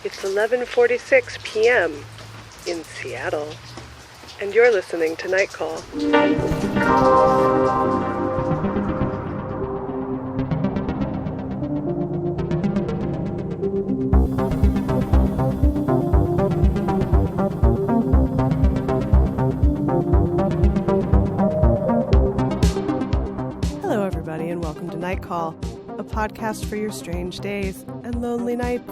It's 11:46 p.m. in Seattle, and you're listening to Night Call. Hello, everybody, and welcome to Night Call, a podcast for your strange days and lonely nights.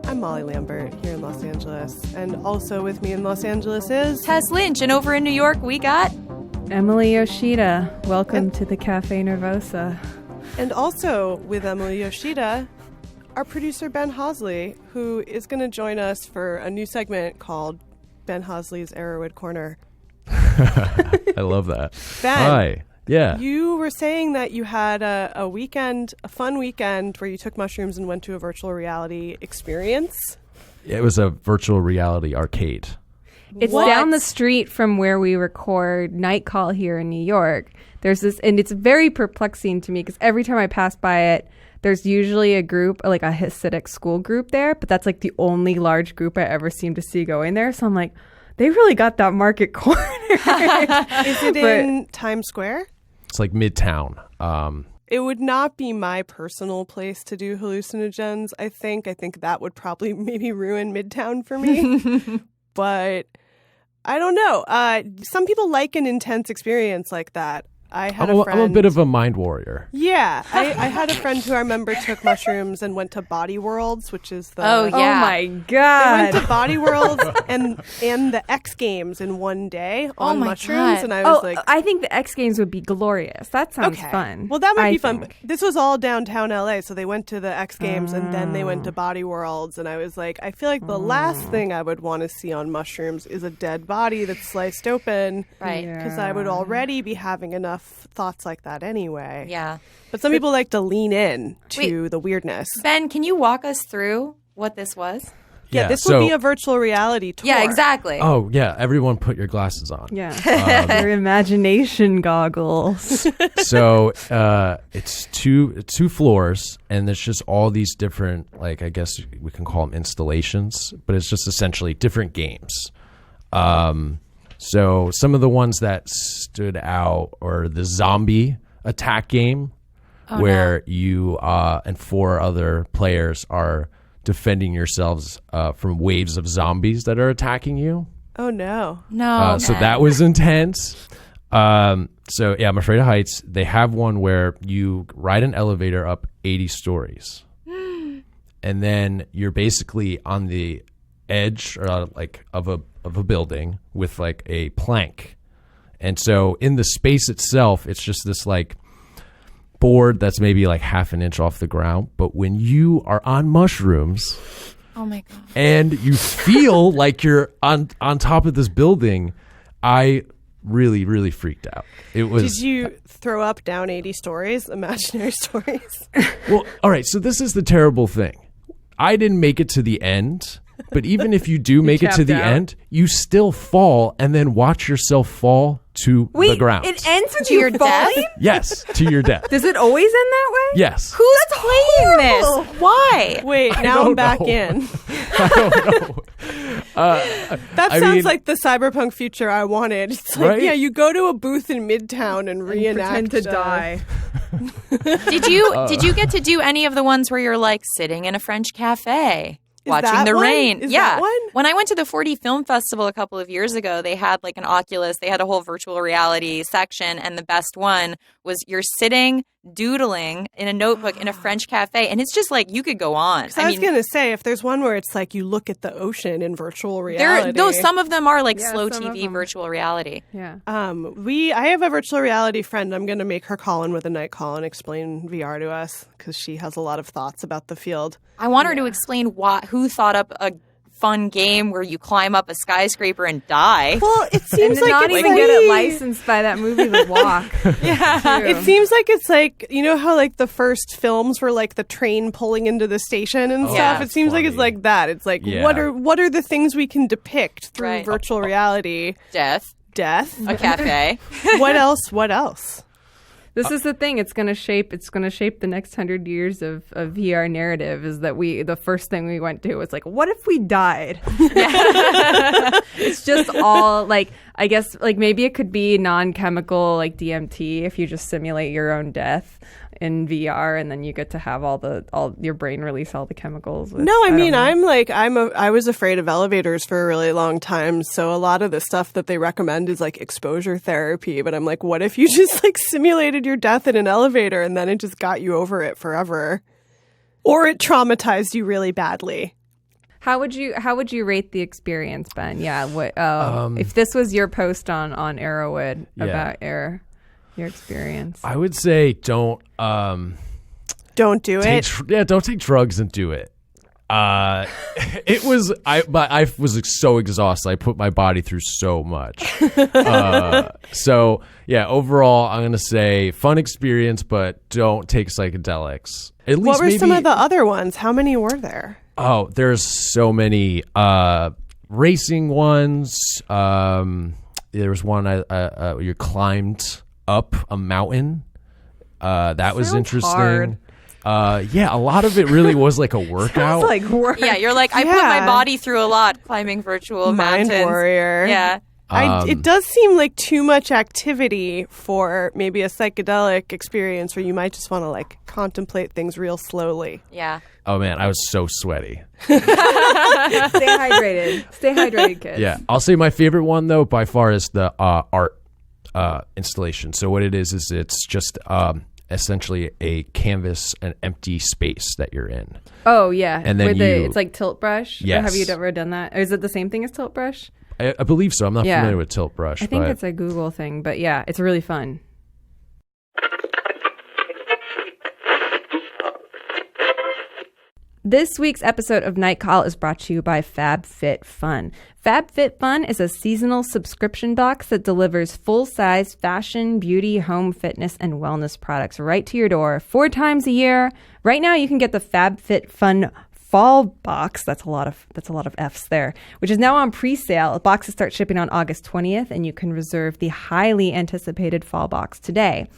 I'm Molly Lambert here in Los Angeles, and also with me in Los Angeles is Tess Lynch, and over in New York we got Emily Yoshida. Welcome to the Cafe Nervosa. And also with Emily Yoshida, our producer Ben Hosley, who is going to join us for a new segment called Ben Hosley's Arrowwood Corner. I love that. Ben, hi. Yeah. You were saying that you had a fun weekend where you took mushrooms and went to a virtual reality experience. It was a virtual reality arcade. It's down the street from where we record Night Call here in New York. There's this, and it's very perplexing to me because every time I pass by it, there's usually a group, like a Hasidic school group there, but that's like the only large group I ever seem to see going there. So I'm like, they really got that market corner. Is it in Times Square? It's like Midtown. It would not be my personal place to do hallucinogens, I think. I think that would probably maybe ruin Midtown for me. But I don't know. Some people like an intense experience like that. I'm a bit of a mind warrior. Yeah. I had a friend who I remember took mushrooms and went to Body Worlds, which is the... Oh my God. They went to Body Worlds and the X Games in one day on mushrooms. God. And I was like... I think the X Games would be glorious. That sounds fun. Well, that might be fun. But this was all downtown LA, so they went to the X Games and then they went to Body Worlds. And I was like, I feel like the last thing I would want to see on mushrooms is a dead body that's sliced open. Right. Because I would already be having enough thoughts like that anyway. Yeah. But some people like to lean in to the weirdness. Ben, can you walk us through what this was? Yeah, this will be a virtual reality tour. Yeah, exactly. Oh, yeah. Everyone put your glasses on. Yeah. Your imagination goggles. So it's two floors, and there's just all these different, like, I guess we can call them installations, but it's just essentially different games. So some of the ones that stood out are the zombie attack game, where you and four other players are defending yourselves from waves of zombies that are attacking you. Oh, no. No. So that was intense. So, yeah, I'm afraid of heights. They have one where you ride an elevator up 80 stories. And then you're basically on the edge or of a building with like a plank, and so in the space itself it's just this like board that's maybe like half an inch off the ground, but when you are on mushrooms, oh my God, and you feel like you're on top of this building, I really freaked out. It was. Did you throw up down 80 stories, imaginary stories? Well, all right, so this is the terrible thing. I didn't make it to the end. But even if you do make it to the end, you still fall and then watch yourself fall to the ground. It ends with your you falling? death? Yes, to your death. Does it always end that way? Yes. Who's playing this? Why? Wait, now I'm back in. I don't know. That sounds like the cyberpunk future I wanted. It's like, right? yeah, you go to a booth in Midtown and reenact. Pretend to die. Did you get to do any of the ones where you're like sitting in a French cafe? Watching the rain. Is yeah. That one? When I went to the 4D Film Festival a couple of years ago, they had like an Oculus. They had a whole virtual reality section. And the best one was you're sitting doodling in a notebook in a French cafe. And it's just like you could go on. I was going to say, if there's one where it's like you look at the ocean in virtual reality. Some of them are like slow some of TV them. virtual reality. Yeah. I have a virtual reality friend. I'm going to make her call in with a night call and explain VR to us because she has a lot of thoughts about the field. I want her to explain who thought up a fun game where you climb up a skyscraper and die. Well, it seems like not it's even get it licensed by that movie The Walk. Yeah, it seems like it's like, you know how like the first films were like the train pulling into the station and stuff. It seems like it's like that. It's like what are the things we can depict through virtual reality? Death, a cafe. What else? This is the thing. It's going to shape the next 100 years of VR narrative. Is that the first thing we went to was like, what if we died? It's just all like, I guess like maybe it could be non-chemical like DMT if you just simulate your own death in VR, and then you get to have all your brain release all the chemicals. I was afraid of elevators for a really long time, so a lot of the stuff that they recommend is like exposure therapy, but I'm like, what if you just like simulated your death in an elevator and then it just got you over it forever, or it traumatized you really badly? How would you rate the experience, Ben? Yeah, if this was your post on Arrowwood about your experience, I would say don't do it. Don't take drugs and do it. I was so exhausted. I put my body through so much. So yeah, overall, I'm gonna say fun experience, but don't take psychedelics. At least what were some of the other ones? How many were there? Oh, there's so many racing ones. There was one you climbed up a mountain. That was interesting. Hard. Yeah, a lot of it really was like a workout. Sounds like work. Yeah, you're like, I put my body through a lot climbing virtual Mind mountains. warrior. Yeah. It does seem like too much activity for maybe a psychedelic experience where you might just want to like contemplate things real slowly. Yeah. Oh man, I was so sweaty. Stay hydrated. Stay hydrated, kids. Yeah, I'll say my favorite one though by far is the art installation. So what it is it's just essentially a canvas, an empty space that you're in. Oh yeah, and then it's like tilt brush. Yes. Have you ever done that? Or is it the same thing as tilt brush? I believe so. I'm not familiar with tilt brush. I think it's a Google thing, but yeah, it's really fun. This week's episode of Night Call is brought to you by FabFitFun. FabFitFun is a seasonal subscription box that delivers full-size fashion, beauty, home, fitness, and wellness products right to your door 4 times a year. Right now, you can get the FabFitFun Fall Box. That's a lot of F's there, which is now on pre-sale. The boxes start shipping on August 20th, and you can reserve the highly anticipated Fall Box today.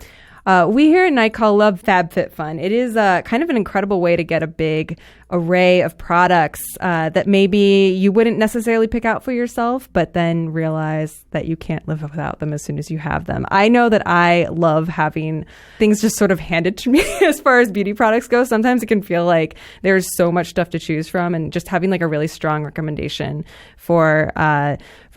We here at Night Call love FabFitFun. It is kind of an incredible way to get a big array of products that maybe you wouldn't necessarily pick out for yourself, but then realize that you can't live without them as soon as you have them. I know that I love having things just sort of handed to me as far as beauty products go. Sometimes it can feel like there's so much stuff to choose from, and just having like a really strong recommendation for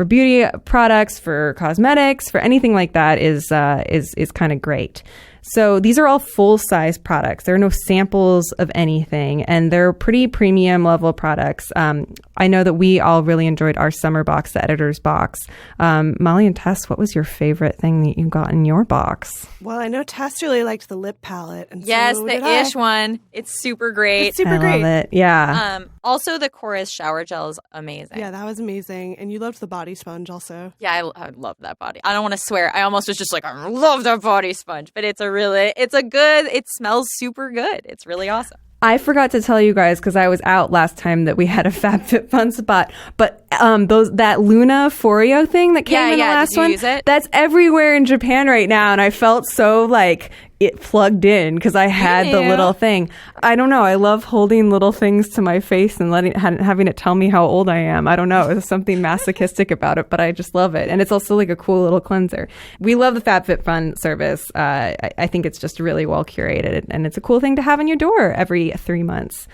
beauty products, for cosmetics, for anything like that is kind of great. So these are all full-size products. There are no samples of anything, and they're pretty premium level products. I know that we all really enjoyed our summer box, the editor's box. Molly and Tess, what was your favorite thing that you got in your box? Well, I know Tess really liked the lip palette. And yes, so the Ish one. It's super great. It's super I great. love it. Yeah. Also, the Chorus shower gel is amazing. Yeah, that was amazing. And you loved the body sponge also. Yeah, I love that body. I don't want to swear. I almost was just like, I love that body sponge. But it smells super good. It's really awesome. I forgot to tell you guys because I was out last time that we had a FabFitFun spot, but that Luna Foreo thing that came in the last one, use it? That's everywhere in Japan right now, and I felt so like it plugged in because I had the little thing. I don't know. I love holding little things to my face and having it tell me how old I am. I don't know. There's something masochistic about it, but I just love it, and it's also like a cool little cleanser. We love the FabFitFun service. I think it's just really well curated, and it's a cool thing to have in your door every 3 months.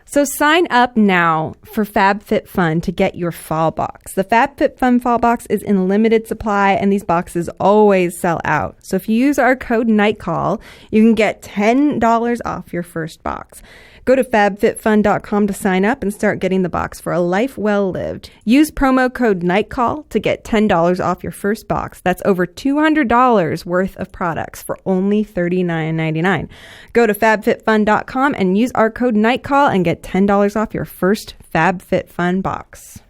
So sign up now for FabFitFun to get your fall box. The FabFitFun fall box is in limited supply, and these boxes always sell out. So if you use our code NIGHTCALL, you can get $10 off your first box. Go to fabfitfun.com to sign up and start getting the box for a life well lived. Use promo code NIGHTCALL to get $10 off your first box. That's over $200 worth of products for only $39.99. Go to fabfitfun.com and use our code NIGHTCALL and get $10 off your first FabFitFun box.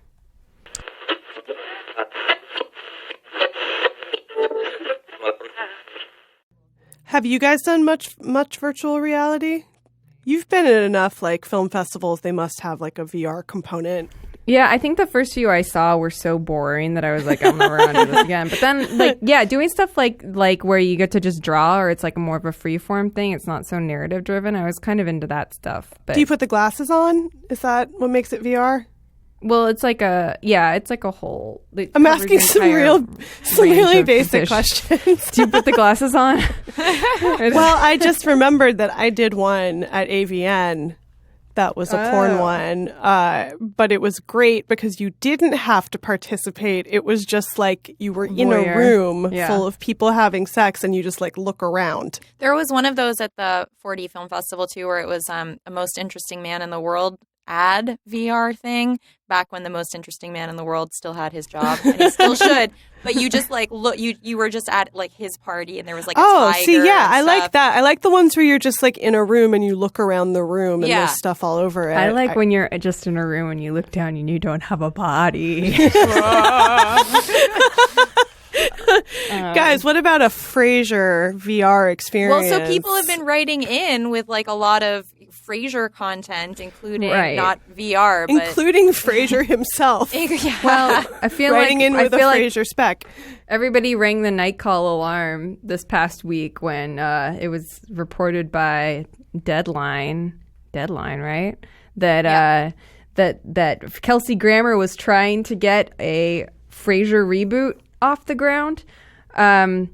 Have you guys done much virtual reality? You've been at enough like film festivals. They must have like a VR component. Yeah, I think the first few I saw were so boring that I was like, I'm never gonna do this again. But then, like, yeah, doing stuff like where you get to just draw, or it's like more of a free form thing. It's not so narrative driven. I was kind of into that stuff. But do you put the glasses on? Is that what makes it VR? well, it's like a whole. I'm asking some really basic questions. Do you put the glasses on? Well, I just remembered that I did one at AVN. That was a porn one, but it was great because you didn't have to participate. It was just like you were in a room full of people having sex, and you just like look around. There was one of those at the 4D Film Festival too, where it was a most interesting man in the world ad VR thing back when the most interesting man in the world still had his job, and he still should. But you just like look, you were just at like his party, and there was like a tiger. I like that. I like the ones where you're just like in a room and you look around the room and there's stuff all over it. I like when you're just in a room and you look down and you don't have a body. Guys, what about a Frasier VR experience? Well, so people have been writing in with like a lot of Frasier content, including not VR, but including Frasier himself. Yeah. Well, I feel writing like in with a Frasier spec. Everybody rang the night call alarm this past week when it was reported by Deadline, right? That that Kelsey Grammer was trying to get a Frasier reboot off the ground, and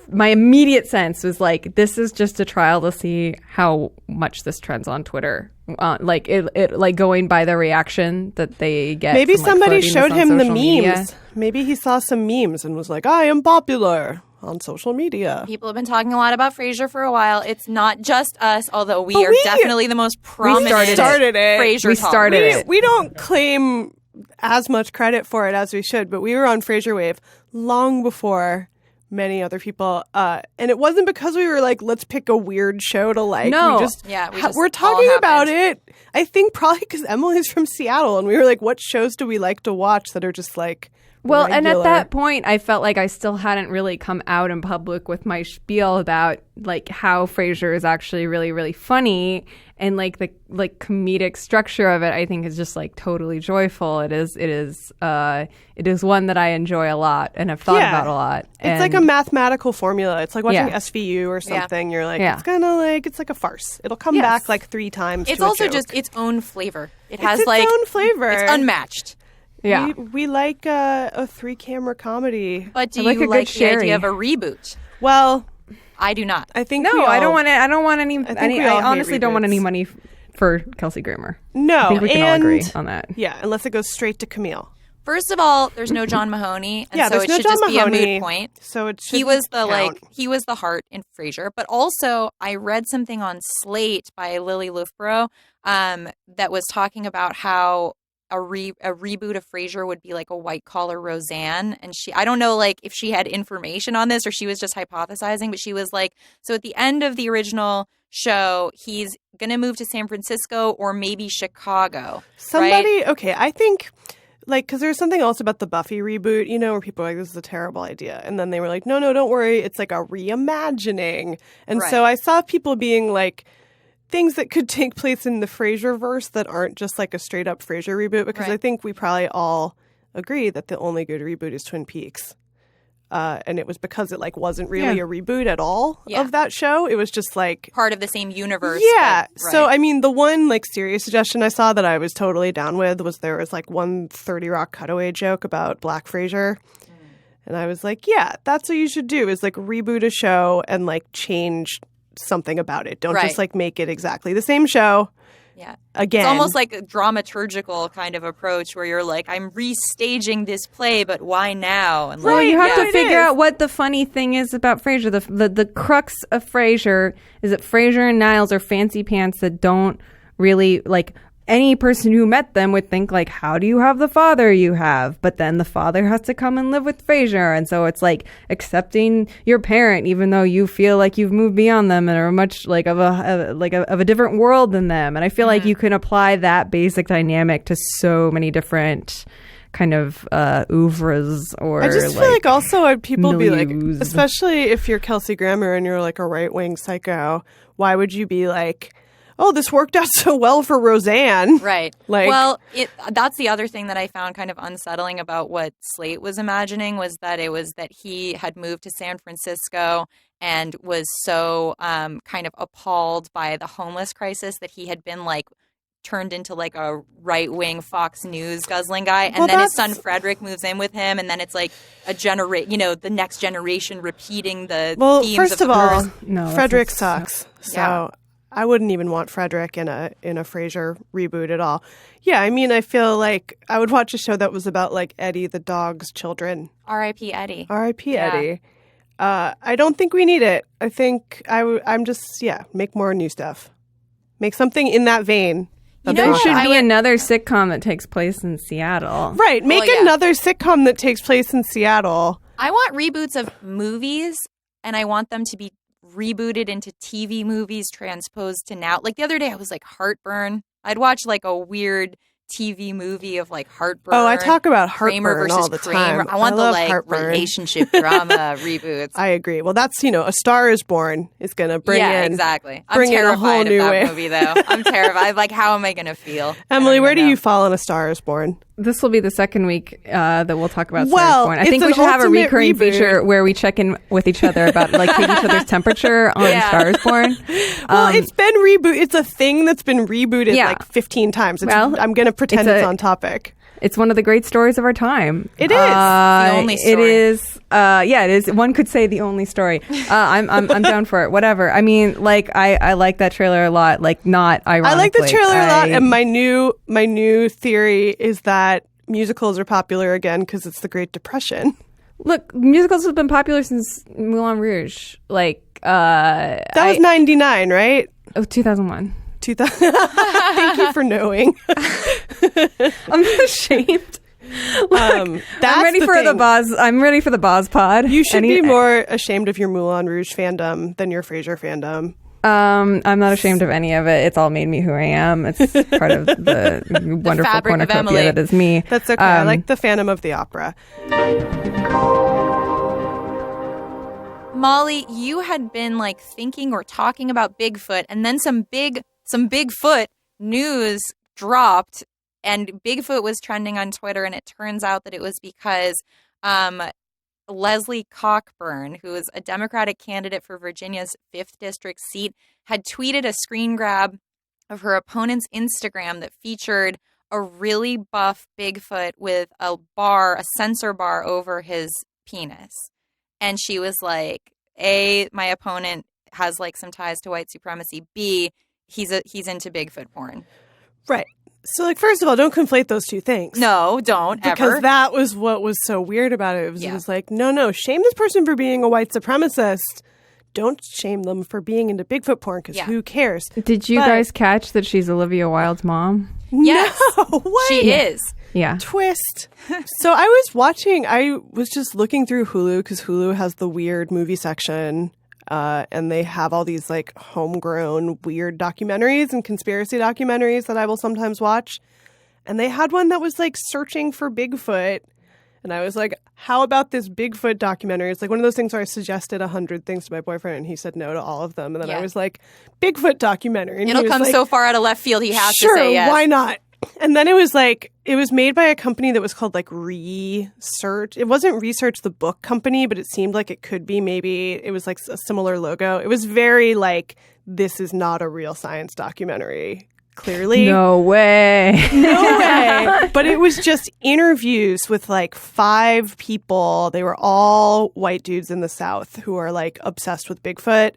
my immediate sense was like, this is just a trial to see how much this trends on Twitter. Like it like going by the reaction that they get. Maybe from, somebody showed him the memes. Media. Maybe he saw some memes and was like, I am popular on social media. People have been talking a lot about Frasier for a while. It's not just us, although we are definitely the most prominent. We started it. Frasier we talk. started it. We don't claim as much credit for it as we should, but we were on Frasier Wave long before many other people, and it wasn't because we were like, let's pick a weird show to like. No, we're talking about it. I think probably because Emily's from Seattle, and we were like, what shows do we like to watch that are just like well, regular? And at that point, I felt like I still hadn't really come out in public with my spiel about like how Frasier is actually really, really funny, and like the like comedic structure of it, I think is just like totally joyful. It is one that I enjoy a lot and have thought about a lot. It's like a mathematical formula. It's like watching SVU or something. You're like, it's kind of like, it's like a farce. It'll come back like 3 times. It's to also a joke. just its own flavor. It's has its like own flavor. It's unmatched. Yeah, we like a 3-camera comedy. But do like you a good like the sherry. idea of a reboot? Well, I do not. I think I don't want it. I don't want any. I all honestly hate don't want reboots. any money for Kelsey Grammer. No, I think we can all agree on that. Yeah, unless it goes straight to Camille. First of all, there's no John Mahoney, and so there's it no should John just Mahoney, be a moot point. So it he was the heart in Frasier. But also, I read something on Slate by Lily Loughborough that was talking about how a reboot of Frasier would be like a white collar Roseanne, and I don't know like if she had information on this or she was just hypothesizing, but she was like, so at the end of the original show, he's gonna move to San Francisco or maybe Chicago. Right? Okay, I think like because there's something else about the Buffy reboot, you know, where people are like, this is a terrible idea, and then they were like, no, don't worry, it's like a reimagining, and so I saw people being like, things that could take place in the Frasier-verse that aren't just like a straight-up Frasier reboot, because I think we probably all agree that the only good reboot is Twin Peaks. And it was because it like wasn't really a reboot at all of that show. It was just like part of the same universe. Yeah. But, so I mean, the one like serious suggestion I saw that I was totally down with was there was like one 30 Rock cutaway joke about Black Frasier. And I was like, yeah, that's what you should do is like reboot a show and like change something about it. Don't just like make it exactly the same show. Yeah. Again. It's almost like a dramaturgical kind of approach where you're like, I'm restaging this play, but why now? And well, you have to figure out what the funny thing is about Frasier. The crux of Frasier is that Frasier and Niles are fancy pants that don't really like. Any person who met them would think like, how do you have the father you have? But then the father has to come and live with Frasier. And so it's like accepting your parent, even though you feel like you've moved beyond them and are much like of a different world than them. And I feel like you can apply that basic dynamic to so many different kind of oeuvres or I just feel like also people be like, milieus. especially if you're Kelsey Grammer and you're like a right-wing psycho, why would you be like, oh, this worked out so well for Roseanne. Right. Like, well, that's the other thing that I found kind of unsettling about what Slate was imagining was that it was that he had moved to San Francisco and was so kind of appalled by the homeless crisis that he had been like turned into like a right-wing Fox News guzzling guy, and then his son Frederick moves in with him, and then it's like the next generation repeating the themes first of of all, No, Frederick sucks. So Yeah. I wouldn't even want Frederick in a Frasier reboot at all. Yeah, I mean, I feel like I would watch a show that was about like Eddie the dog's children. R.I.P. Eddie. R.I.P. Yeah. Eddie. I don't think we need it. I think I'm just make more new stuff. Make something in that vein. There should be another sitcom that takes place in Seattle. Right. Make another sitcom that takes place in Seattle. I want reboots of movies, and I want them to be rebooted into TV movies transposed to now. Like the other day, I was like Heartburn. I'd watch like a weird TV movie of like Heartburn. Oh, I talk about Kramer Heartburn versus all the Kramer. time. I want the love like Heartburn. relationship drama reboots. I agree. Well, that's A Star Is Born is going to bring in. Exactly. I'm bring in a terrified whole of new that way. movie, though. I'm terrified. Like, how am I going to feel? Emily, where do know. you fall on A Star Is Born? This will be the second week that we'll talk about Well, Star is Born. I it's think we an should have a ultimate recurring reboot. feature where we check in with each other about like taking each other's temperature on Yeah. Star is Born. Well, it's been rebooted. It's a thing that's been rebooted Yeah. like 15 times. Well, I'm going to pretend it's on topic. It's one of the great stories of our time. It is. The only story. It is. It is. One could say the only story. I'm down for it. Whatever. I mean, like I like that trailer a lot. Like not ironically. I like the trailer a lot, and my new theory is that musicals are popular again because it's the Great Depression. Look, musicals have been popular since Moulin Rouge. Like That was 99, right? 2001. 2000. Thank you for knowing. I'm not ashamed. That's I'm ready for the thing. Boz. I'm ready for the Boz pod. You should be more ashamed of your Moulin Rouge fandom than your Frasier fandom. I'm not ashamed of any of it. It's all made me who I am. It's part of the wonderful fabric of cornucopia Emily. that is me. That's okay. I like the Phantom of the Opera. Molly, you had been like thinking or talking about Bigfoot, and then some Bigfoot news dropped, and Bigfoot was trending on Twitter, and it turns out that it was because Leslie Cockburn, who is a Democratic candidate for Virginia's 5th District seat, had tweeted a screen grab of her opponent's Instagram that featured a really buff Bigfoot with a sensor bar over his penis. And she was like, A, my opponent has like some ties to white supremacy. B, he's into Bigfoot porn. Right. So, like, first of all, don't conflate those two things. No, don't Because ever. that was what was so weird about it. It was like, no, shame this person for being a white supremacist. Don't shame them for being into Bigfoot porn because who cares? Did you guys catch that she's Olivia Wilde's mom? Yes, No way. she is. Yeah. Twist. So I was just looking through Hulu because Hulu has the weird movie section. And they have all these like homegrown weird documentaries and conspiracy documentaries that I will sometimes watch. And they had one that was like searching for Bigfoot. And I was like, how about this Bigfoot documentary? It's like one of those things where I suggested 100 things to my boyfriend and he said no to all of them. And then I was like, Bigfoot documentary. And It'll he was come like, so far out of left field, he has sure, to say yes. why not? And then it was made by a company that was called like Research. It wasn't Research the book company, but it seemed like it could be maybe. It was like a similar logo. It was very like, this is not a real science documentary. Clearly. No way. No way. But it was just interviews with like 5 people. They were all white dudes in the South who are like obsessed with Bigfoot.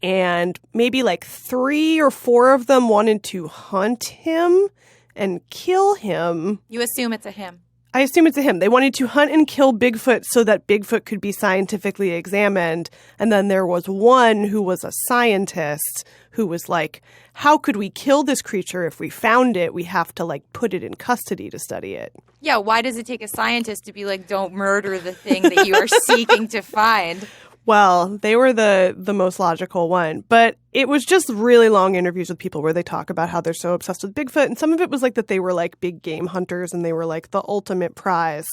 And maybe like 3 or 4 of them wanted to hunt him and kill him. You assume it's a him. I assume it's a him. They wanted to hunt and kill Bigfoot so that Bigfoot could be scientifically examined. And then there was one who was a scientist who was like, how could we kill this creature if we found it? We have to like put it in custody to study it. Yeah, why does it take a scientist to be like, don't murder the thing that you are seeking to find? Well, they were the most logical one. But it was just really long interviews with people where they talk about how they're so obsessed with Bigfoot. And some of it was like that they were like big game hunters and they were like the ultimate prize.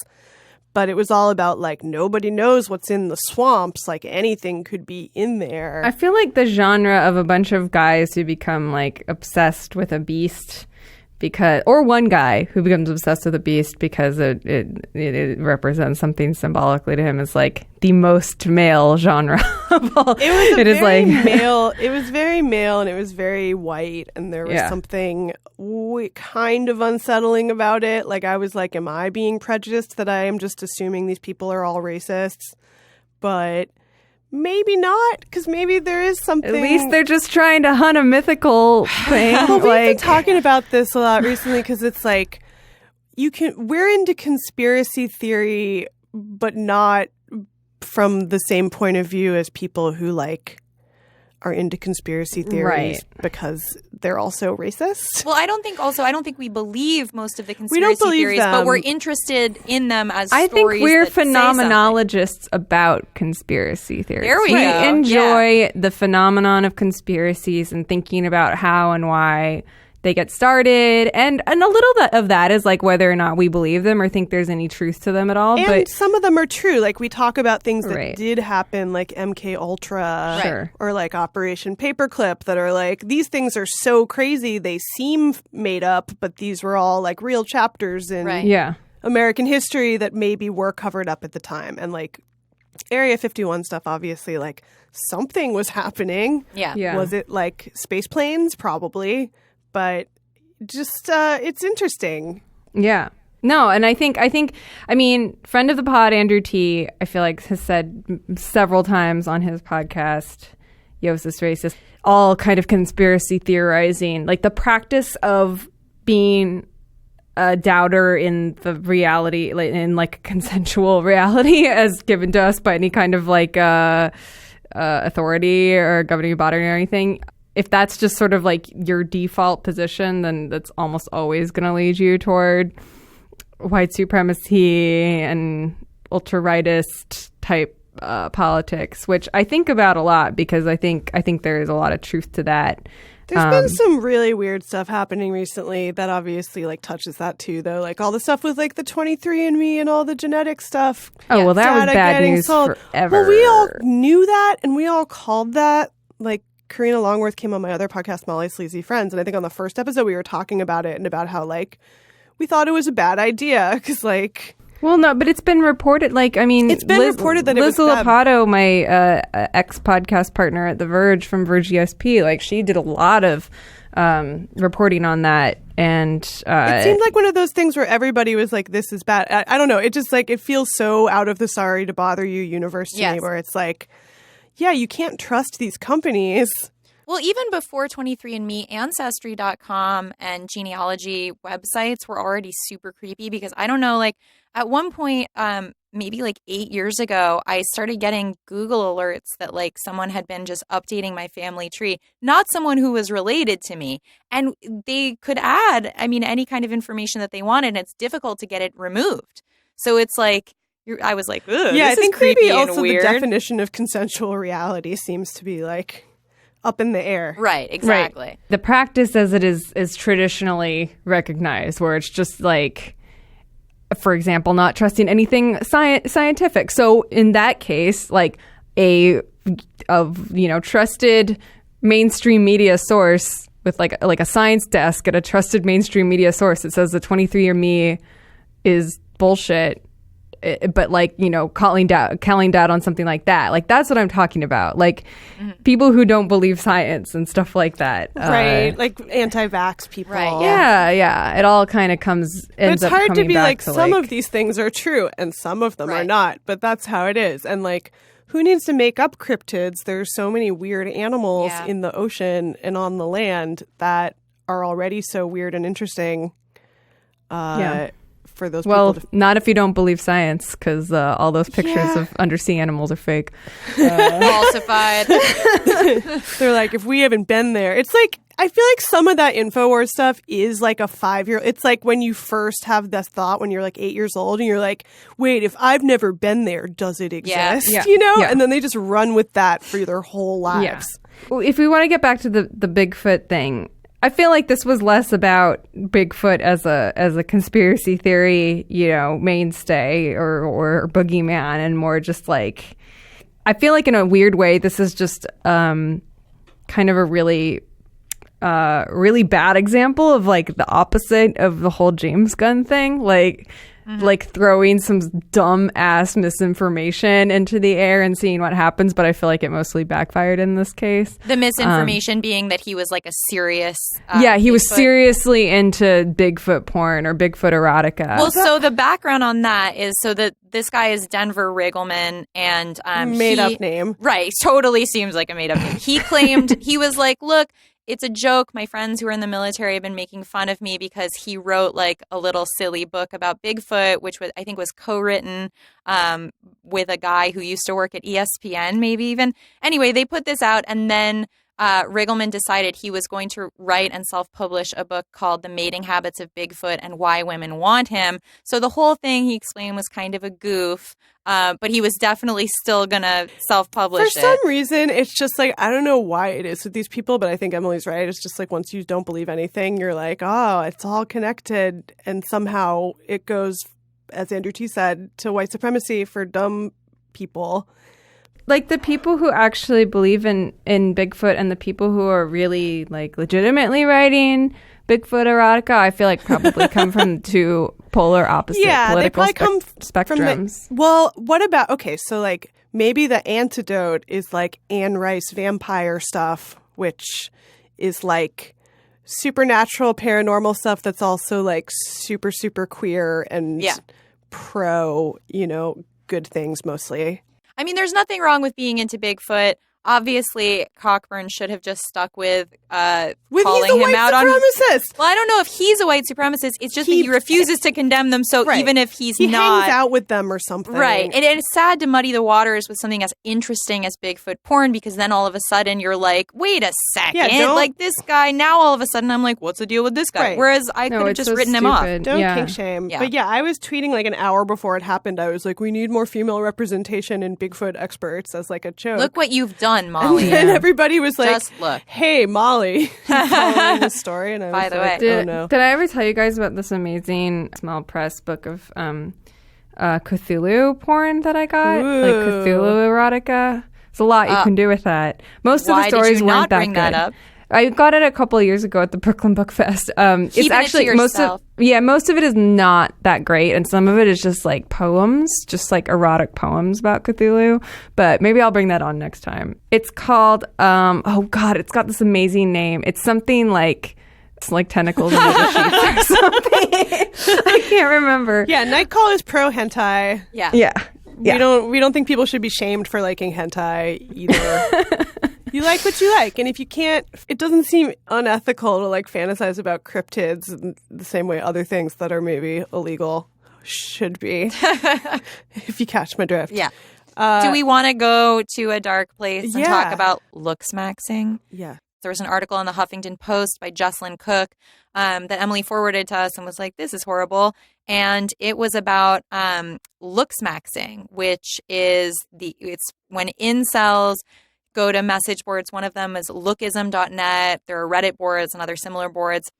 but it was all about like nobody knows what's in the swamps, like anything could be in there. I feel like the genre of a bunch of guys who become like obsessed with a beast or one guy who becomes obsessed with a beast because it represents something symbolically to him is like the most male genre of all. It was very male. It was very male and it was very white, and there was something kind of unsettling about it. Like I was like, am I being prejudiced that I am just assuming these people are all racists? But maybe not, because maybe there is something. At least they're just trying to hunt a mythical thing. Well, we've been talking about this a lot recently, because it's like we're into conspiracy theory, but not from the same point of view as people who like are into conspiracy theories because they're also racist. Well, I don't think we believe most of the conspiracy theories, but we're interested in them as stories. I think we're that phenomenologists about conspiracy theories. There we go. Enjoy the phenomenon of conspiracies and thinking about how and why they get started, and a little of that is like whether or not we believe them or think there's any truth to them at all. And but some of them are true. Like we talk about things that did happen, like MK Ultra, or like Operation Paperclip, that are like, these things are so crazy they seem made up, but these were all like real chapters in American history that maybe were covered up at the time. And like Area 51 stuff, obviously, like something was happening. Yeah. Was it like space planes? Probably. But just, it's interesting. Yeah. No, and I mean, friend of the pod, Andrew T., I feel like has said several times on his podcast, Yosis Racist, all kind of conspiracy theorizing, like the practice of being a doubter in the reality, like in like consensual reality as given to us by any kind of like authority or governing body or anything. If that's just sort of like your default position, then that's almost always going to lead you toward white supremacy and ultra-rightist type politics, which I think about a lot because I think there is a lot of truth to that. There's been some really weird stuff happening recently that obviously like touches that too, though. Like all the stuff with like the 23andMe and all the genetic stuff. Oh, well, that was bad news forever. Well, we all knew that and we all called that. Like Karina Longworth came on my other podcast, Molly's Sleazy Friends, and I think on the first episode we were talking about it and about how like we thought it was a bad idea because like. Well, no, but it's been reported. Like, I mean, it's been reported that Liz it was Lopato, my ex-podcast partner at The Verge from Verge ESP, like she did a lot of reporting on that, and it seemed like one of those things where everybody was like, "This is bad." I don't know. It just like it feels so out of the sorry to bother you universe to me, where it's like, yeah, you can't trust these companies. Well, even before 23andMe, Ancestry.com and genealogy websites were already super creepy because I don't know, like at one point, maybe like 8 years ago, I started getting Google alerts that like someone had been just updating my family tree, not someone who was related to me. And they could add, I mean, any kind of information that they wanted, and it's difficult to get it removed. So it's like, I was like, ugh, yeah, this I think is creepy maybe and also weird. The definition of consensual reality seems to be like up in the air. Right, exactly. Right. The practice as it is traditionally recognized, where it's just like, for example, not trusting anything scientific. So in that case, like trusted mainstream media source with like a science desk at a trusted mainstream media source that says the 23andMe is bullshit. But like, calling down on something like that, like that's what I'm talking about. Like people who don't believe science and stuff like that, right? Like anti-vax people, right? Yeah. It all kind of ends up coming back. It's hard to be like some of these things are true and some of them are not, but that's how it is. And like, who needs to make up cryptids? There's so many weird animals in the ocean and on the land that are already so weird and interesting. For those people not if you don't believe science, because all those pictures of undersea animals are fake. Falsified. They're like, if we haven't been there, it's like, I feel like some of that InfoWars stuff is like a 5-year. It's like when you first have this thought when you're like 8 years old and you're like, wait, if I've never been there, does it exist? Yeah. And then they just run with that for their whole lives. Yeah. Well, if we want to get back to the Bigfoot thing, I feel like this was less about Bigfoot as a conspiracy theory, mainstay or boogeyman, and more just like, I feel like in a weird way, this is just kind of a really bad example of like the opposite of the whole James Gunn thing, like throwing some dumb ass misinformation into the air and seeing what happens. But I feel like it mostly backfired in this case. The misinformation being that he was like a serious he was Bigfoot. Seriously into Bigfoot porn or Bigfoot erotica. Well, so the background on that is so that this guy is Denver Riggleman, and made up name. Right, totally seems like a made up name. He claimed, he was like, look, it's a joke. My friends who are in the military have been making fun of me because he wrote like a little silly book about Bigfoot, which I think was co-written with a guy who used to work at ESPN, maybe even. Anyway, they put this out, and then Riggleman decided he was going to write and self-publish a book called The Mating Habits of Bigfoot and Why Women Want Him. So the whole thing, he explained, was kind of a goof, but he was definitely still going to self-publish it. For some reason, it's just like, I don't know why it is with these people, but I think Emily's right. It's just like once you don't believe anything, you're like, oh, it's all connected. And somehow it goes, as Andrew T. said, to white supremacy for dumb people. Like the people who actually believe in Bigfoot and the people who are really like legitimately writing Bigfoot erotica, I feel like probably come from two polar opposite political they probably come spectrums. Well, what about, okay, so like maybe the antidote is like Anne Rice vampire stuff, which is like supernatural paranormal stuff that's also like super, super queer and pro, good things mostly. I mean, there's nothing wrong with being into Bigfoot. Obviously, Cockburn should have just stuck with calling him out on. Supremacist. Well, I don't know if he's a white supremacist. It's just that he refuses to condemn them. So even if he hangs out with them or something, right? And it's sad to muddy the waters with something as interesting as Bigfoot porn, because then all of a sudden you're like, wait a second, like this guy. Now all of a sudden I'm like, what's the deal with this guy? Right. Whereas I could have just written him off. Don't kink shame. Yeah. But yeah, I was tweeting like an hour before it happened. I was like, we need more female representation in Bigfoot experts as like a joke. Look what you've done, Molly. And everybody was like, just look. Hey, Molly, following the story. And I was way, oh no. Did I ever tell you guys about this amazing small press book of Cthulhu porn that I got? Ooh. Like Cthulhu erotica. There's a lot you can do with that. Most of the stories weren't that good. That up? I got it a couple of years ago at the Brooklyn Book Fest. It's actually most of it is not that great, and some of it is just like poems, just like erotic poems about Cthulhu. But maybe I'll bring that on next time. It's called it's got this amazing name. It's something like tentacles under the sheets or something. I can't remember. Yeah, Nightcall is pro hentai. Yeah. We don't think people should be shamed for liking hentai either. You like what you like, and if you can't, it doesn't seem unethical to like fantasize about cryptids in the same way other things that are maybe illegal should be. If you catch my drift. Yeah. Do we want to go to a dark place and talk about looksmaxing? Yeah. There was an article in the Huffington Post by Jesslyn Cook that Emily forwarded to us and was like, this is horrible. And it was about looksmaxing, which is it's when incels go to message boards. One of them is lookism.net. There are Reddit boards and other similar boards,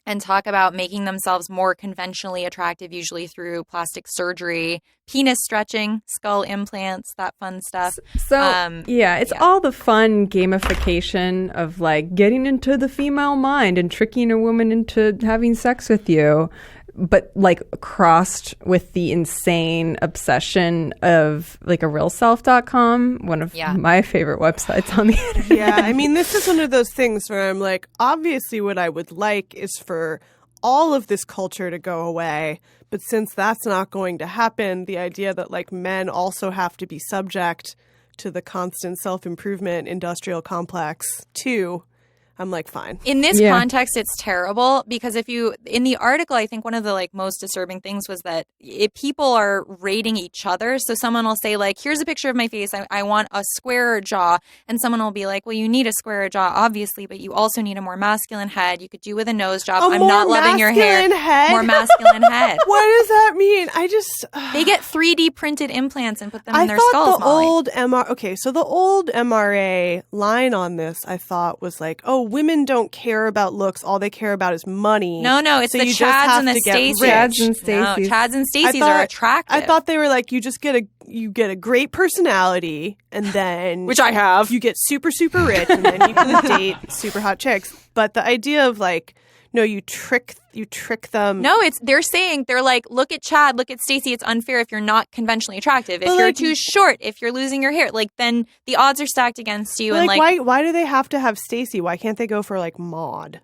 and talk about making themselves more conventionally attractive, usually through plastic surgery, penis stretching, skull implants, that fun stuff. So, it's all the fun gamification of like getting into the female mind and tricking a woman into having sex with you, but like crossed with the insane obsession of like a realself.com, one of my favorite websites on the internet. Yeah, I mean, this is one of those things where I'm like, obviously what I would like is for all of this culture to go away. But since that's not going to happen, the idea that like men also have to be subject to the constant self-improvement industrial complex too, I'm like, fine. In this context, it's terrible because in the article, I think one of the like most disturbing things was that people are rating each other. So someone will say like, here's a picture of my face. I want a squarer jaw. And someone will be like, well, you need a squarer jaw, obviously, but you also need a more masculine head. You could do with a nose job. I'm not loving your hair. Head? More masculine head. What does that mean? They get 3D printed implants and put them in their skulls, the old so the old MRA line on this, I thought was like, oh, women don't care about looks. All they care about is money. No, it's so the you just Chads have and the to get Stacys. rich. Chads and No, Stacys. Chads and Stacys are attractive. I thought they were like, you just get a great personality, and then which I have. you get super, super rich, and then you can date super hot chicks. But the idea of like, no, you trick them. No, they're like, look at Chad, look at Stacey. It's unfair if you're not conventionally attractive. If But, you're like, too short, if you're losing your hair, like then the odds are stacked against you. But, And like, why do they have to have Stacey? Why can't they go for like Maud?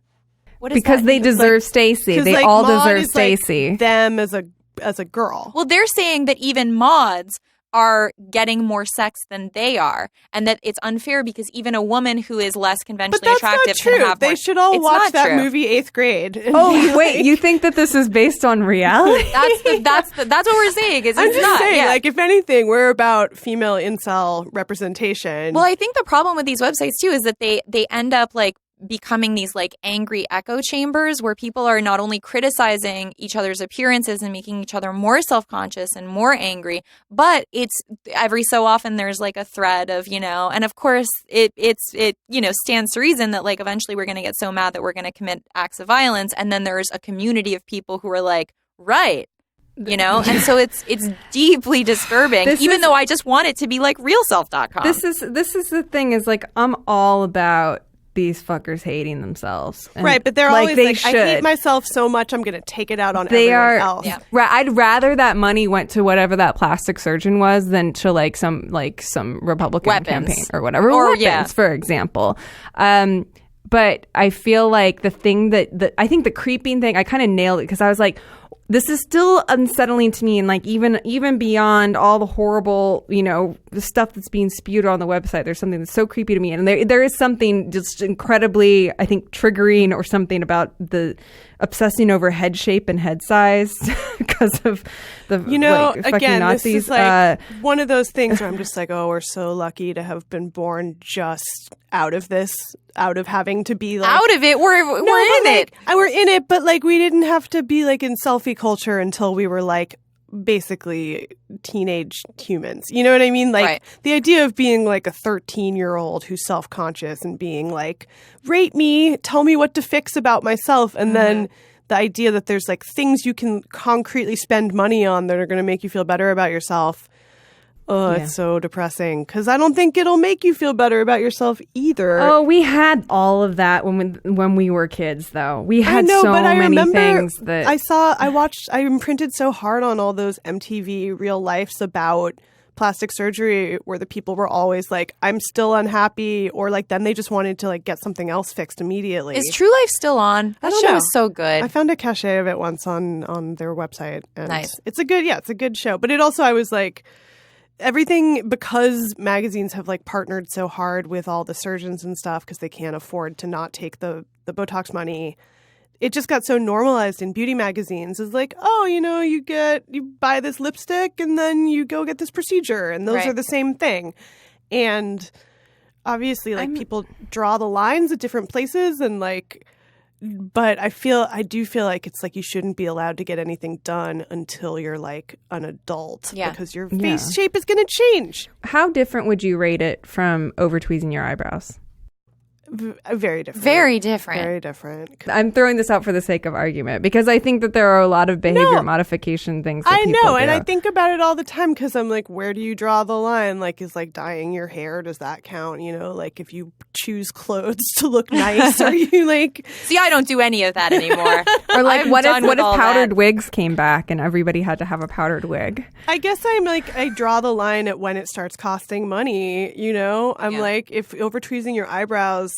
what does Because that they mean? deserve Stacey. 'Cause, They like, all Maud deserve is, like, Stacey. them as a girl. Well, they're saying that even mods are getting more sex than they are, and that it's unfair because even a woman who is less But conventionally that's attractive not true. can have They more. should all It's watch not that true. movie 8th grade. and Oh, be wait, like- you think that this is based on reality? That's what we're saying. Is I'm it's just not. saying, Yeah. like, if anything, we're about female incel representation. Well, I think the problem with these websites too is that they end up like becoming these like angry echo chambers where people are not only criticizing each other's appearances and making each other more self-conscious and more angry, but it's every so often there's like a thread of, and of course it stands to reason that like eventually we're going to get so mad that we're going to commit acts of violence, and then there's a community of people who are like, right. And so it's deeply disturbing, though I just want it to be like realself.com. This is the thing is like, I'm all about these fuckers hating themselves. And, right, but they're like, always they like, should. I hate myself so much, I'm going to take it out on They everyone are, else. Yeah. Right, I'd rather that money went to whatever that plastic surgeon was than to like some Republican Weapons. campaign or whatever. Or, weapons, for example. But I feel like the thing that I think the creeping thing, I kind of nailed it because I was like, this is still unsettling to me, and like even beyond all the horrible, the stuff that's being spewed on the website, there's something that's so creepy to me, and there is something just incredibly, I think, triggering or something about the obsessing over head shape and head size because of the fucking again, Nazis. this is like one of those things where I'm just like, oh, we're so lucky to have been born just out of this, out of having to be like out of it. We're in it. We're in it, but like we didn't have to be like in selfie culture until we were like basically teenage humans. You know what I mean? Like Right. the idea of being like a 13-year-old who's self-conscious and being like, rate me, tell me what to fix about myself. And then the idea that there's like things you can concretely spend money on that are going to make you feel better about yourself. Oh, Yeah. It's so depressing because I don't think it'll make you feel better about yourself either. Oh, we had all of that when we were kids, though. We had I know, so but I many remember things that I imprinted so hard on all those MTV real lives about plastic surgery where the people were always like, I'm still unhappy, or like then they just wanted to like get something else fixed immediately. Is True Life still on? That don't show know. is so good. I found a cachet of it once on their website. And Nice. It's a good show. But it also, I was like, everything, because magazines have like partnered so hard with all the surgeons and stuff because they can't afford to not take the Botox money. It just got so normalized in beauty magazines. It's like, oh, you buy this lipstick and then you go get this procedure, and those Right. are the same thing. And obviously, like people draw the lines at different places, and like, but I do feel like it's like you shouldn't be allowed to get anything done until you're like an adult, Yeah. because your face shape is going to change. How different would you rate it from over tweezing your eyebrows? Very different. Very different. Very different. I'm throwing this out for the sake of argument because I think that there are a lot of behavior No. modification things that I people know, and do. I think about it all the time because I'm like, where do you draw the line? Like, is like dyeing your hair, does that count? Like if you choose clothes to look nice, are you like... See, I don't do any of that anymore. Or like, I'm what done if with all powdered that. wigs came back and everybody had to have a powdered wig? I guess I'm like, I draw the line at when it starts costing money, I'm Yeah. like, if over tweezing your eyebrows,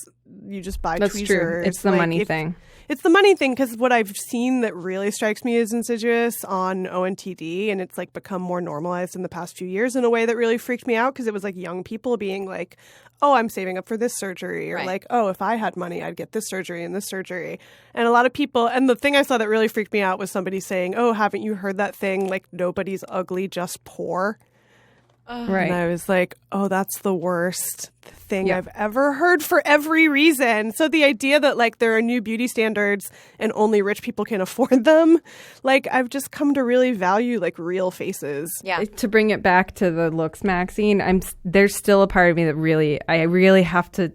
you just buy That's tweezers. true. It's the Like, money thing. It's the money thing, because what I've seen that really strikes me as insidious on ONTD, and it's like become more normalized in the past few years in a way that really freaked me out, because it was like young people being like, oh, I'm saving up for this surgery, or Right. like, oh, if I had money, I'd get this surgery and this surgery. And a lot of people, and the thing I saw that really freaked me out was somebody saying, oh, haven't you heard that thing, like, nobody's ugly, just poor? Right. And I was like, oh, that's the worst thing Yeah. I've ever heard for every reason. So the idea that like there are new beauty standards and only rich people can afford them, like I've just come to really value like real faces. Yeah. To bring it back to the looks magazine, there's still a part of me that I really have to.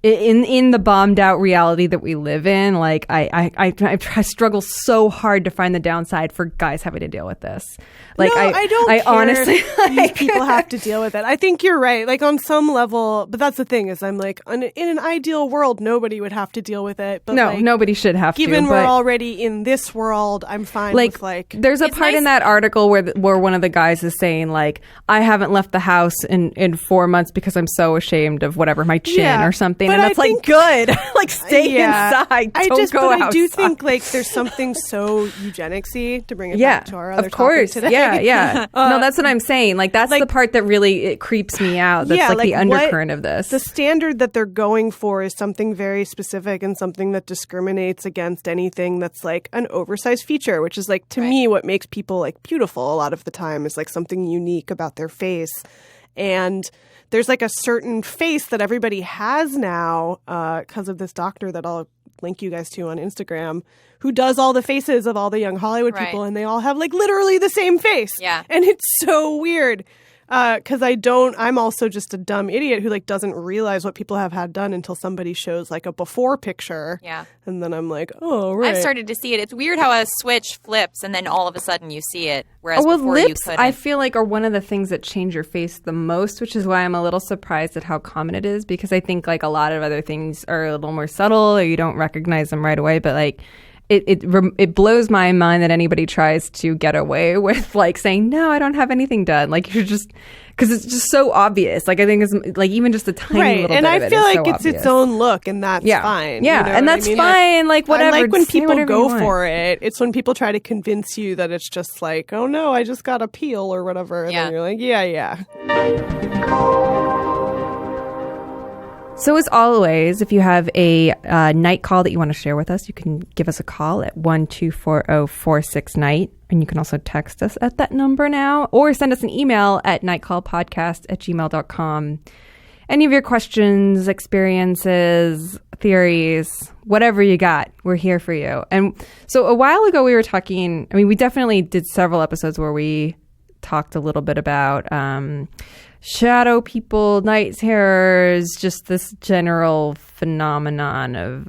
in the bombed out reality that we live in, like I struggle so hard to find the downside for guys having to deal with this. Like no, I don't care honestly these people have to deal with it. I think you're right. Like on some level, but that's the thing is I'm like in an ideal world, nobody would have to deal with it. But no, like, nobody should have to. Given we're already in this world, I'm fine with like. There's a part in that article where one of the guys is saying like, I haven't left the house in 4 months because I'm so ashamed of whatever, my chin or something. But and that's like, good. Like stay inside. Don't go outside. I do think like there's something so eugenics-y to bring it back to our other topic today. Yeah. No, that's what I'm saying. Like that's the part that really it creeps me out. That's the undercurrent of this. The standard that they're going for is something very specific and something that discriminates against anything that's like an oversized feature, which is like to me what makes people like beautiful a lot of the time is like something unique about their face. And there's like a certain face that everybody has now because of this doctor that I'll link you guys to on Instagram who does all the faces of all the young Hollywood people, and they all have like literally the same face. Yeah. And it's so weird because I'm also just a dumb idiot who like doesn't realize what people have had done until somebody shows like a before picture. Yeah. And then I'm like, oh, right. I've started to see it. It's weird how a switch flips and then all of a sudden you see it, whereas before lips, you couldn't. I feel like are one of the things that change your face the most, which is why I'm a little surprised at how common it is, because I think like a lot of other things are a little more subtle or you don't recognize them right away, but like it blows my mind that anybody tries to get away with like saying, no, I don't have anything done. Like you're just, because it's just so obvious. Like I think it's like even just a tiny little bit of it is so obvious. And I feel like it's its own look and that's fine. Yeah, you know and that's fine. Like whatever. I like when people go want. for it. It's when people try to convince you that it's just like, oh no, I just got a peel or whatever. And then you're like, yeah. So as always, if you have a night call that you want to share with us, you can give us a call at 1-240-46-NIGHT. And you can also text us at that number now, or send us an email at nightcallpodcast@gmail.com. Any of your questions, experiences, theories, whatever you got, we're here for you. And so a while ago we were talking, I mean, we definitely did several episodes where we talked a little bit about shadow people, night terrors, just this general phenomenon of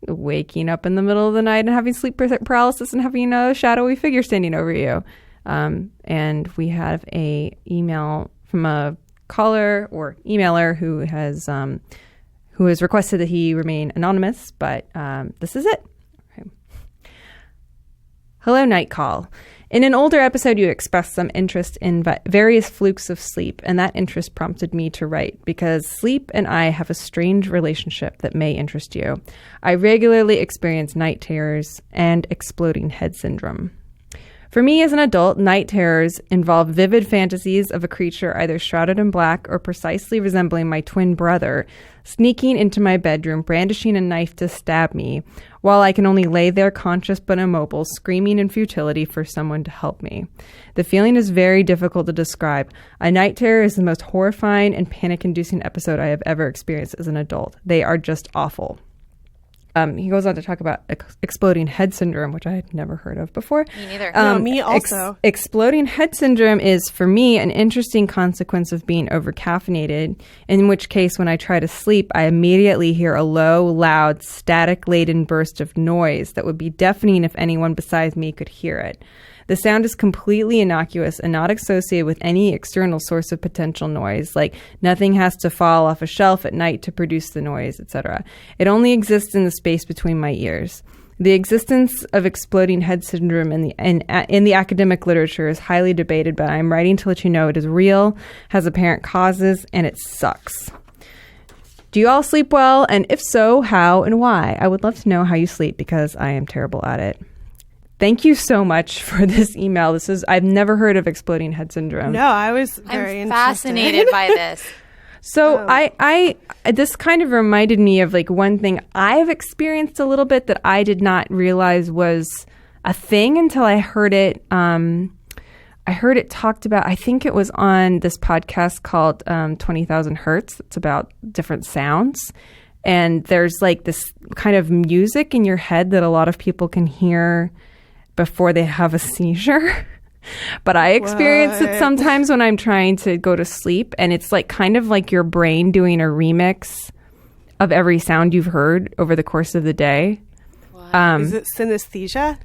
waking up in the middle of the night and having sleep paralysis and having a shadowy figure standing over you. And we have a email from a caller or emailer who has requested that he remain anonymous, but this is it. Okay. Hello, Night Call. In an older episode, you expressed some interest in various flukes of sleep, and that interest prompted me to write because sleep and I have a strange relationship that may interest you. I regularly experience night terrors and exploding head syndrome. For me as an adult, night terrors involve vivid fantasies of a creature either shrouded in black or precisely resembling my twin brother, sneaking into my bedroom, brandishing a knife to stab me, while I can only lay there conscious but immobile, screaming in futility for someone to help me. The feeling is very difficult to describe. A night terror is the most horrifying and panic-inducing episode I have ever experienced as an adult. They are just awful. He goes on to talk about exploding head syndrome, which I had never heard of before. Me neither. No, me also. Exploding head syndrome is, for me, an interesting consequence of being overcaffeinated, in which case, when I try to sleep, I immediately hear a low, loud, static-laden burst of noise that would be deafening if anyone besides me could hear it. The sound is completely innocuous and not associated with any external source of potential noise, like nothing has to fall off a shelf at night to produce the noise, etc. It only exists in the space between my ears. The existence of exploding head syndrome in the academic literature is highly debated, but I'm writing to let you know it is real, has apparent causes, and it sucks. Do you all sleep well? And if so, how and why? I would love to know how you sleep because I am terrible at it. Thank you so much for this email. I've never heard of exploding head syndrome. No, I was very fascinated by this. So I this kind of reminded me of like one thing I've experienced a little bit that I did not realize was a thing until I heard it. I heard it talked about. I think it was on this podcast called 20,000 Hertz. It's about different sounds. And there's like this kind of music in your head that a lot of people can hear before they have a seizure. But I experience it sometimes when I'm trying to go to sleep, and it's like kind of like your brain doing a remix of every sound you've heard over the course of the day. Is it synesthesia?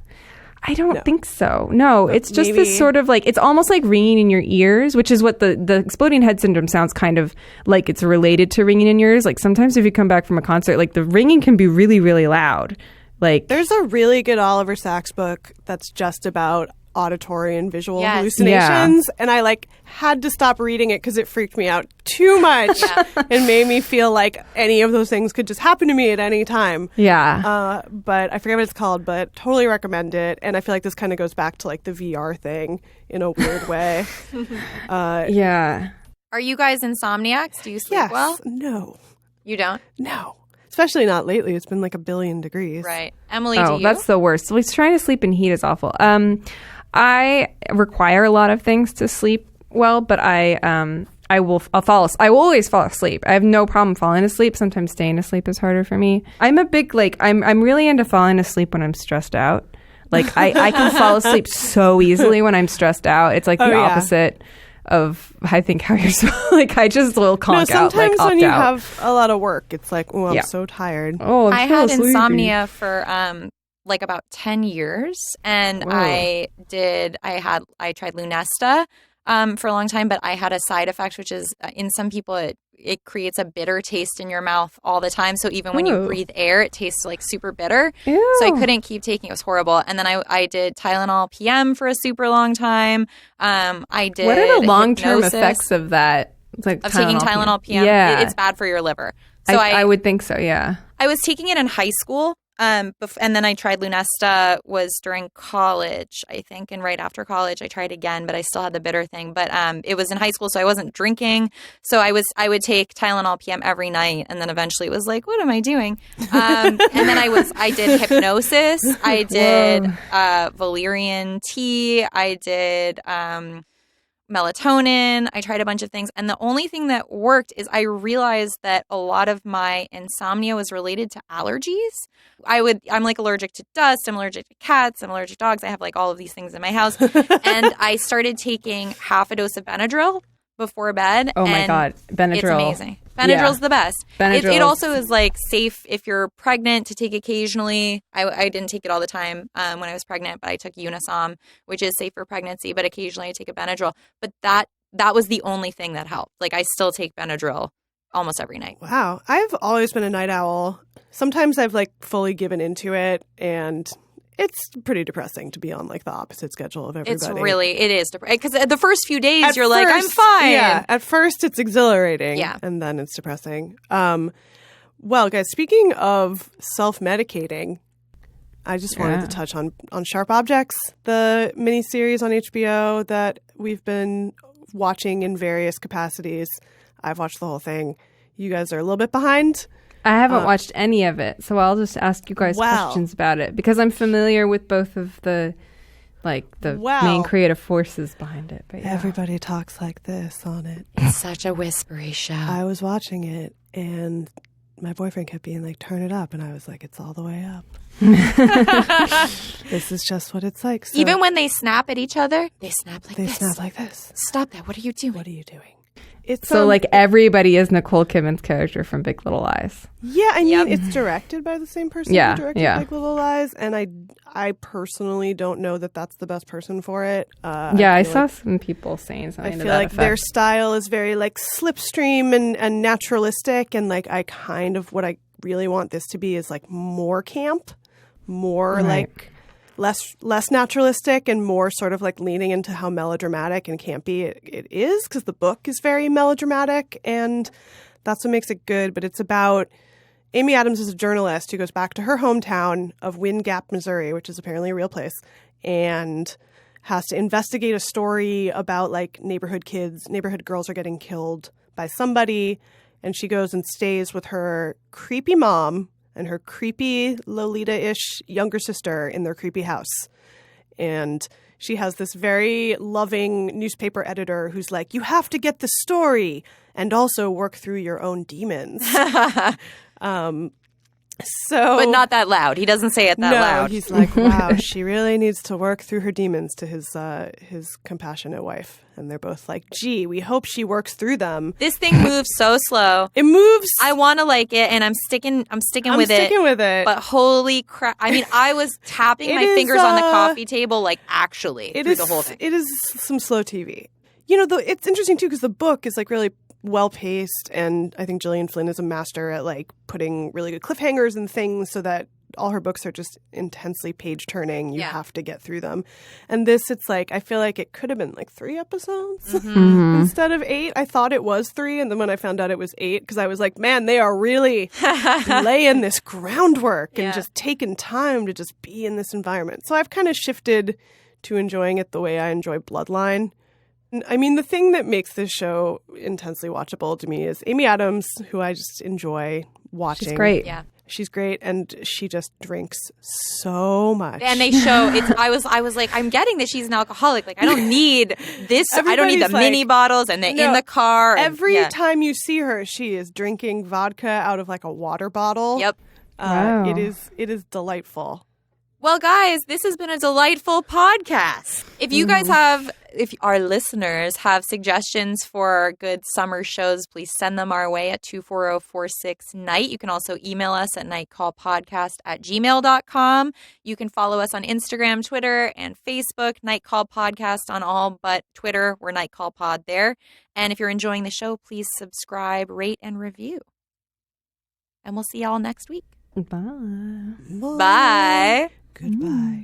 I don't think so. No, it's just maybe. this sort of like, it's almost like ringing in your ears, which is what the exploding head syndrome sounds kind of like it's related to ringing in your ears. Like sometimes if you come back from a concert, like the ringing can be really, really loud. Like There's a really good Oliver Sacks book that's just about auditory and visual hallucinations, and I like had to stop reading it because it freaked me out too much and made me feel like any of those things could just happen to me at any time. But I forget what it's called, but totally recommend it. And I feel like this kind of goes back to like the VR thing in a weird way. Are you guys insomniacs? Do you sleep well? No. You don't? No. Especially not lately. It's been like 1 billion degrees. Right. Emily, do you? That's the worst. Like, trying to sleep in heat is awful. I require a lot of things to sleep well, but I will always fall asleep. I have no problem falling asleep. Sometimes staying asleep is harder for me. I'm a big I'm really into falling asleep when I'm stressed out. Like I can fall asleep so easily when I'm stressed out. It's like the opposite of I think how you're like I just will conk out. Sometimes like, when you out. have a lot of work, it's like, oh, I'm so tired. Oh, I had insomnia for like about 10 years, and I tried Lunesta for a long time, but I had a side effect, which is in some people it creates a bitter taste in your mouth all the time. So even when you breathe air, it tastes like super bitter. Ew. So I couldn't keep taking it. It was horrible. And then I did Tylenol PM for a super long time. I did. What are the long-term hypnosis effects of that? It's like of taking Tylenol PM? Yeah. It's bad for your liver. So I would think so, yeah. I was taking it in high school. And then I tried Lunesta was during college, I think. And right after college, I tried again, but I still had the bitter thing. But it was in high school, so I wasn't drinking. So I would take Tylenol PM every night. And then eventually it was like, what am I doing? And then I did hypnosis. I did valerian tea. I did melatonin. I tried a bunch of things. And the only thing that worked is I realized that a lot of my insomnia was related to allergies. I'm like allergic to dust. I'm allergic to cats. I'm allergic to dogs. I have like all of these things in my house. And I started taking half a dose of Benadryl before bed. Oh my God. Benadryl. It's amazing. Benadryl's the best. It also is like safe if you're pregnant to take occasionally. I didn't take it all the time when I was pregnant, but I took Unisom, which is safe for pregnancy, but occasionally I take a Benadryl. But that was the only thing that helped. Like I still take Benadryl almost every night. Wow. I've always been a night owl. Sometimes I've like fully given into it, and it's pretty depressing to be on like the opposite schedule of everybody. It is depressing because the first few days you're like, I'm fine. Yeah, at first it's exhilarating, and then it's depressing. Well, guys, speaking of self-medicating, I just wanted to touch on Sharp Objects, the miniseries on HBO that we've been watching in various capacities. I've watched the whole thing. You guys are a little bit behind. I haven't watched any of it, so I'll just ask you guys questions about it because I'm familiar with both of the main creative forces behind it. But everybody talks like this on it. It's such a whispery show. I was watching it, and my boyfriend kept being like, "Turn it up," and I was like, "It's all the way up." This is just what it's like. So, even when they snap at each other, they snap like this. They snap like this. Stop that! What are you doing? What are you doing? It's so like everybody is Nicole Kidman's character from Big Little Lies. Yeah, I mean it's directed by the same person who directed Big Little Lies, and I personally don't know that that's the best person for it. I saw some people saying something. I feel like their style is very like slipstream and naturalistic, and like I kind of what I really want this to be is like more camp, more like less naturalistic and more sort of like leaning into how melodramatic and campy it is, because the book is very melodramatic and that's what makes it good. But it's about Amy Adams is a journalist who goes back to her hometown of Wind Gap, Missouri, which is apparently a real place, and has to investigate a story about like neighborhood girls are getting killed by somebody. And she goes and stays with her creepy mom and her creepy Lolita-ish younger sister in their creepy house. And she has this very loving newspaper editor who's like, you have to get the story and also work through your own demons. So, But not that loud. He doesn't say it that loud. He's like, wow, she really needs to work through her demons to his compassionate wife. And they're both like, gee, we hope she works through them. This thing moves so slow. It moves. I want to like it, and I'm sticking with it. I'm sticking with it. But holy crap. I mean, I was tapping my fingers on the coffee table, like actually through the whole thing. It is some slow TV. You know, it's interesting too because the book is like really well paced, and I think Gillian Flynn is a master at like putting really good cliffhangers and things so that all her books are just intensely page turning. You have to get through them. And this, it's like, I feel like it could have been like 3 episodes instead of 8. I thought it was 3. And then when I found out it was 8, because I was like, man, they are really laying this groundwork and just taking time to just be in this environment. So I've kind of shifted to enjoying it the way I enjoy Bloodline. I mean, the thing that makes this show intensely watchable to me is Amy Adams, who I just enjoy watching. She's great. Yeah. She's great, and she just drinks so much. And they show it's. I was like, I'm getting that she's an alcoholic. Like, I don't need this. I don't need the mini bottles and in the car. Every time you see her, she is drinking vodka out of like a water bottle. Yep. Wow. It is delightful. Well, guys, this has been a delightful podcast. If you guys if our listeners have suggestions for good summer shows, please send them our way at 24046-NIGHT. You can also email us at nightcallpodcast@gmail.com. You can follow us on Instagram, Twitter, and Facebook, Night Call Podcast on all but Twitter. We're Night Call Pod there. And if you're enjoying the show, please subscribe, rate, and review. And we'll see y'all next week. Bye. Bye. Goodbye.